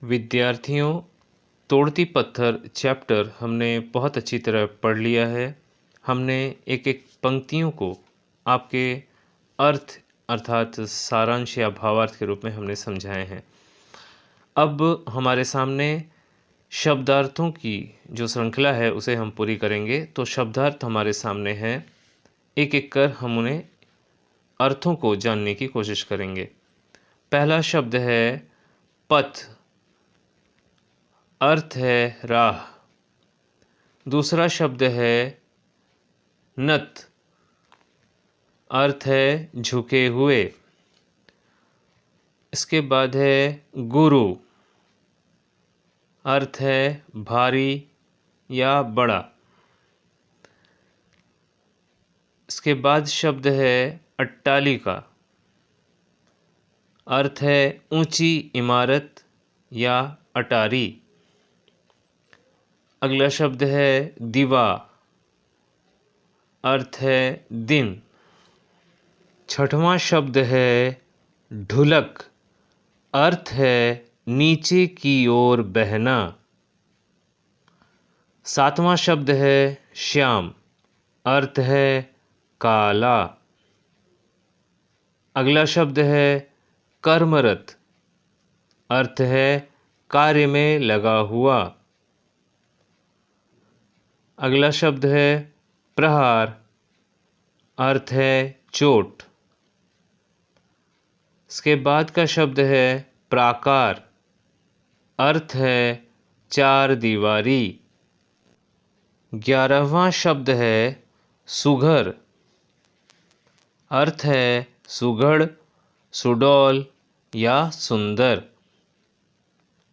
विद्यार्थियों, तोड़ती पत्थर चैप्टर हमने बहुत अच्छी तरह पढ़ लिया है। हमने एक एक पंक्तियों को आपके अर्थ अर्थात सारांश या भावार्थ के रूप में हमने समझाए हैं। अब हमारे सामने शब्दार्थों की जो श्रृंखला है उसे हम पूरी करेंगे। तो शब्दार्थ हमारे सामने हैं, एक एक कर हम उन्हें अर्थों को जानने की कोशिश करेंगे। पहला शब्द है पथ, अर्थ है राह। दूसरा शब्द है नत, अर्थ है झुके हुए। इसके बाद है गुरु, अर्थ है भारी या बड़ा। इसके बाद शब्द है अट्टालिका, अर्थ है ऊंची इमारत या अटारी। अगला शब्द है दिवा, अर्थ है दिन। छठवां शब्द है ढुलक, अर्थ है नीचे की ओर बहना। सातवां शब्द है श्याम, अर्थ है काला। अगला शब्द है कर्मरत, अर्थ है कार्य में लगा हुआ। अगला शब्द है प्रहार, अर्थ है चोट। इसके बाद का शब्द है प्राकार, अर्थ है चार दीवारी। 11वां शब्द है सुघर, अर्थ है सुघड़, सुडौल या सुंदर।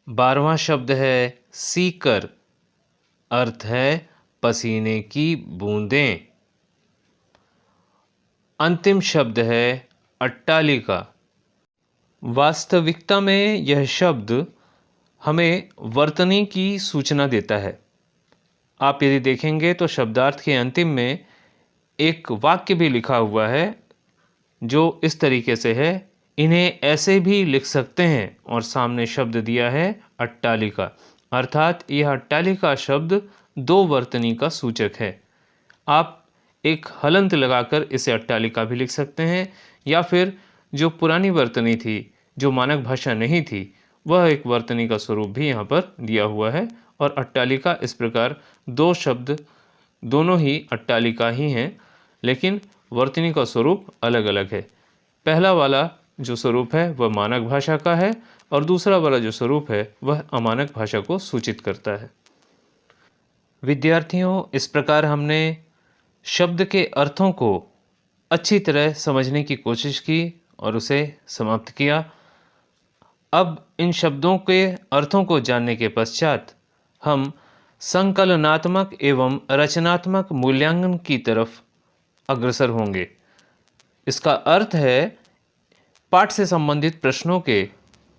12वां शब्द है सीकर, अर्थ है पसीने की बूंदें। अंतिम शब्द है अट्टालिका। वास्तविकता में यह शब्द हमें वर्तनी की सूचना देता है। आप यदि देखेंगे तो शब्दार्थ के अंतिम में एक वाक्य भी लिखा हुआ है जो इस तरीके से है, इन्हें ऐसे भी लिख सकते हैं, और सामने शब्द दिया है अट्टालिका। अर्थात यह अट्टालिका शब्द दो वर्तनी का सूचक है। आप एक हलंत लगाकर इसे अट्टालिका भी लिख सकते हैं, या फिर जो पुरानी वर्तनी थी, जो मानक भाषा नहीं थी, वह एक वर्तनी का स्वरूप भी यहाँ पर दिया हुआ है। और अट्टालिका इस प्रकार दो शब्द दोनों ही अट्टालिका ही हैं, लेकिन वर्तनी का स्वरूप अलग अलग है। पहला वाला जो स्वरूप है वह मानक भाषा का है, और दूसरा वाला जो स्वरूप है वह अमानक भाषा को सूचित करता है। विद्यार्थियों, इस प्रकार हमने शब्द के अर्थों को अच्छी तरह समझने की कोशिश की और उसे समाप्त किया। अब इन शब्दों के अर्थों को जानने के पश्चात हम संकलनात्मक एवं रचनात्मक मूल्यांकन की तरफ अग्रसर होंगे। इसका अर्थ है पाठ से संबंधित प्रश्नों के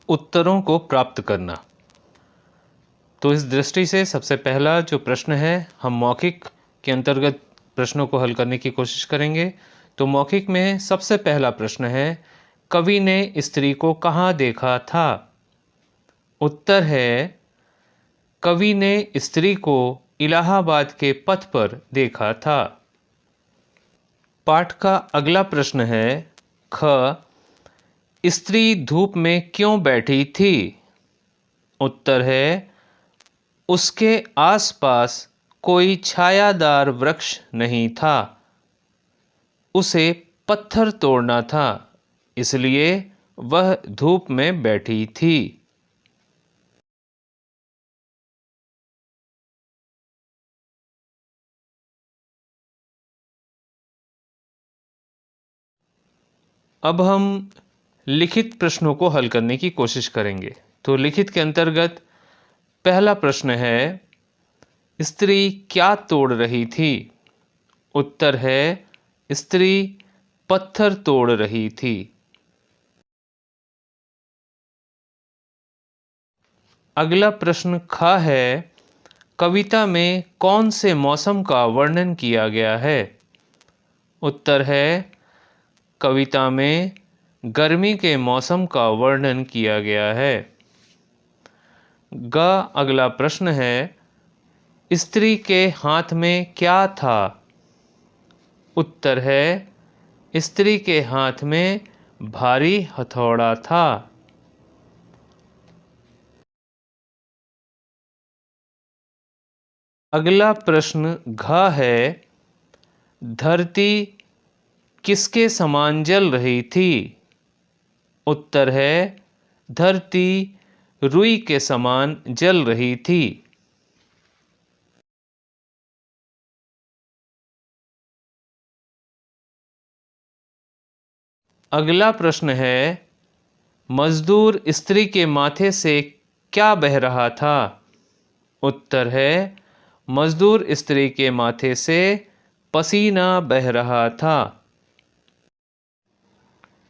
उत्तरों को प्राप्त करना। तो इस दृष्टि से सबसे पहला जो प्रश्न है, हम मौखिक के अंतर्गत प्रश्नों को हल करने की कोशिश करेंगे। तो मौखिक में सबसे पहला प्रश्न है, कवि ने स्त्री को कहाँ देखा था? उत्तर है, कवि ने स्त्री को इलाहाबाद के पथ पर देखा था। पाठ का अगला प्रश्न है, ख, स्त्री धूप में क्यों बैठी थी? उत्तर है, उसके आसपास कोई छायादार वृक्ष नहीं था, उसे पत्थर तोड़ना था, इसलिए वह धूप में बैठी थी। अब हम लिखित प्रश्नों को हल करने की कोशिश करेंगे। तो लिखित के अंतर्गत पहला प्रश्न है, स्त्री क्या तोड़ रही थी? उत्तर है, स्त्री पत्थर तोड़ रही थी। अगला प्रश्न ख है, कविता में कौन से मौसम का वर्णन किया गया है? उत्तर है, कविता में गर्मी के मौसम का वर्णन किया गया है। ग अगला प्रश्न है, स्त्री के हाथ में क्या था? उत्तर है, स्त्री के हाथ में भारी हथौड़ा था। अगला प्रश्न घ है, धरती किसके समान जल रही थी? उत्तर है, धरती रुई के समान जल रही थी। अगला प्रश्न है, मजदूर स्त्री के माथे से क्या बह रहा था? उत्तर है, मजदूर स्त्री के माथे से पसीना बह रहा था।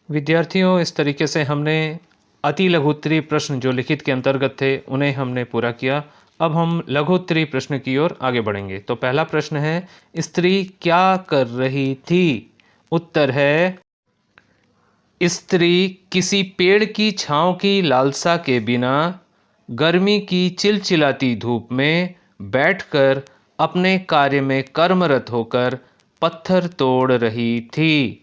विद्यार्थियों, इस तरीके से हमने अति लघुत्तरीय प्रश्न जो लिखित के अंतर्गत थे उन्हें हमने पूरा किया। अब हम लघुत्तरीय प्रश्न की ओर आगे बढ़ेंगे। तो पहला प्रश्न है, स्त्री क्या कर रही थी? उत्तर है, स्त्री किसी पेड़ की छांव की लालसा के बिना गर्मी की चिलचिलाती धूप में बैठकर अपने कार्य में कर्मरत होकर पत्थर तोड़ रही थी।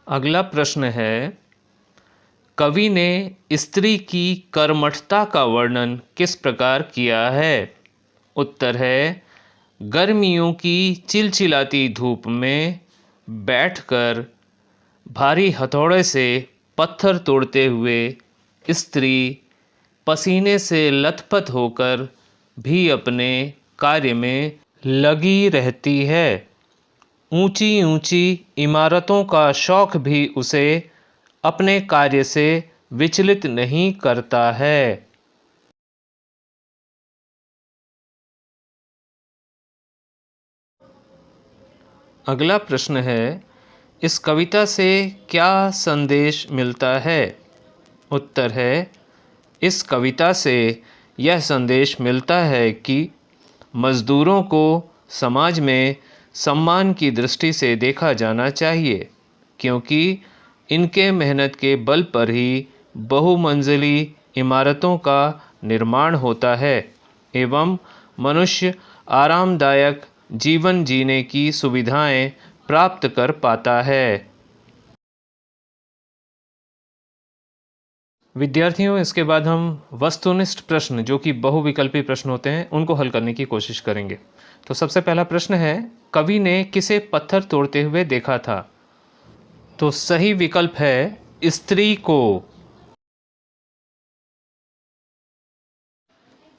अगला प्रश्न है, कवि ने स्त्री की कर्मठता का वर्णन किस प्रकार किया है? उत्तर है, गर्मियों की चिलचिलाती धूप में बैठकर भारी हथौड़े से पत्थर तोड़ते हुए स्त्री पसीने से लथपथ होकर भी अपने कार्य में लगी रहती है। ऊंची ऊंची इमारतों का शौक भी उसे अपने कार्य से विचलित नहीं करता है। अगला प्रश्न है, इस कविता से क्या संदेश मिलता है? उत्तर है, इस कविता से यह संदेश मिलता है कि मज़दूरों को समाज में सम्मान की दृष्टि से देखा जाना चाहिए, क्योंकि इनके मेहनत के बल पर ही बहुमंजिली इमारतों का निर्माण होता है एवं मनुष्य आरामदायक जीवन जीने की सुविधाएं प्राप्त कर पाता है। विद्यार्थियों, इसके बाद हम वस्तुनिष्ठ प्रश्न जो कि बहुविकल्पी प्रश्न होते हैं उनको हल करने की कोशिश करेंगे। तो सबसे पहला प्रश्न है, कवि ने किसे पत्थर तोड़ते हुए देखा था? तो सही विकल्प है स्त्री को।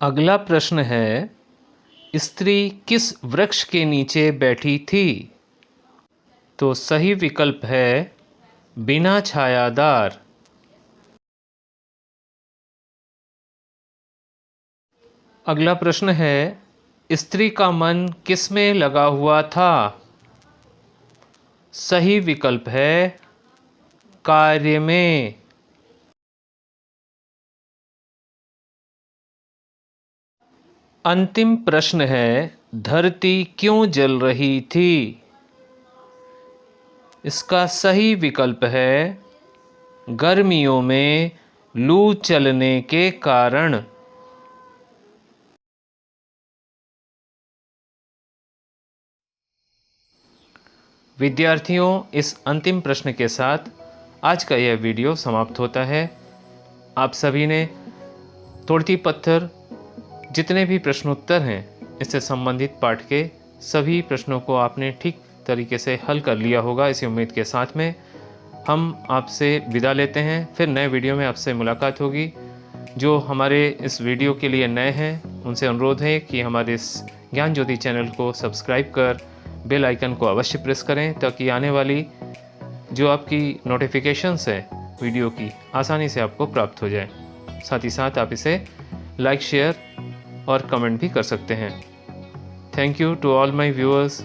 अगला प्रश्न है, स्त्री किस वृक्ष के नीचे बैठी थी? तो सही विकल्प है बिना छायादार। अगला प्रश्न है, स्त्री का मन किसमें लगा हुआ था? सही विकल्प है कार्य में। अंतिम प्रश्न है, धरती क्यों जल रही थी? इसका सही विकल्प है गर्मियों में लू चलने के कारण। विद्यार्थियों, इस अंतिम प्रश्न के साथ आज का यह वीडियो समाप्त होता है। आप सभी ने तोड़ती पत्थर जितने भी प्रश्नोत्तर हैं इससे संबंधित पाठ के सभी प्रश्नों को आपने ठीक तरीके से हल कर लिया होगा, इसी उम्मीद के साथ में हम आपसे विदा लेते हैं। फिर नए वीडियो में आपसे मुलाकात होगी। जो हमारे इस वीडियो के लिए नए हैं उनसे अनुरोध है कि हमारे इस ज्ञान ज्योति चैनल को सब्सक्राइब कर बेल आइकन को अवश्य प्रेस करें, ताकि आने वाली जो आपकी नोटिफिकेशंस हैं वीडियो की आसानी से आपको प्राप्त हो जाए। साथ ही साथ आप इसे लाइक, शेयर और कमेंट भी कर सकते हैं। Thank you to all my viewers.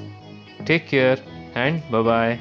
Take care and bye bye.